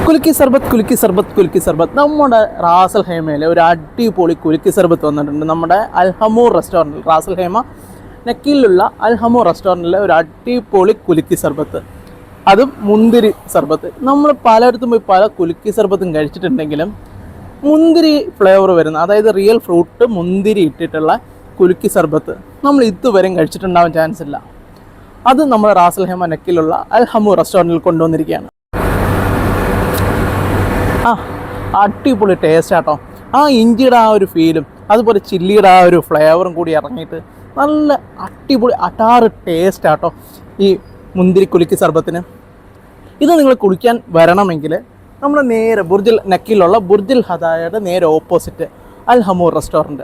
കുലുക്കി സർബത്ത് കുലുക്കി സർബത്ത് കുലുക്കി സർബത്ത് നമ്മുടെ റാസൽ ഹൈമയിലെ ഒരു അടിപൊളി കുലുക്കി സർബത്ത് വന്നിട്ടുണ്ട്. നമ്മുടെ അൽഹമൂർ റെസ്റ്റോറൻറ്റിൽ, റാസൽ ഹൈമ നക്കീലിലുള്ള അൽഹമൂർ റെസ്റ്റോറൻറ്റിലെ ഒരു അടിപൊളി കുലുക്കി സർബത്ത്, അതും മുന്തിരി സർബത്ത്. നമ്മൾ പലയിടത്തും പോയി പല കുലുക്കി സർബത്തും കഴിച്ചിട്ടുണ്ടെങ്കിലും മുന്തിരി ഫ്ലേവർ വരുന്ന, അതായത് റിയൽ ഫ്രൂട്ട് മുന്തിരി ഇട്ടിട്ടുള്ള കുലുക്കി സർബത്ത് നമ്മൾ ഇതുവരെയും കഴിച്ചിട്ടുണ്ടാവാൻ ചാൻസ് ഇല്ല. അത് നമ്മൾ റാസൽ ഹൈമ നക്കീലുള്ള അൽഹമൂർ റെസ്റ്റോറൻറ്റിൽ കൊണ്ടുവന്നിരിക്കുകയാണ്. അടിപൊളി ടേസ്റ്റ് ആട്ടോ. ഇഞ്ചിയുടെ ആ ഒരു ഫീലും അതുപോലെ ചില്ലിയുടെ ആ ഒരു ഫ്ലേവറും കൂടി ഇറങ്ങിയിട്ട് നല്ല അടിപൊളി അട്ടാറ് ടേസ്റ്റ് ആട്ടോ ഈ മുന്തിരി കുലുക്കി സർബത്തിന്. ഇത് നിങ്ങൾ കുടിക്കാൻ വരണമെങ്കിൽ നമ്മൾ നേരെ നക്കീലുള്ള ബുർജിൽ ഹദായയുടെ നേരെ ഓപ്പോസിറ്റ് അൽഹമൂർ റെസ്റ്റോറൻറ്റ്.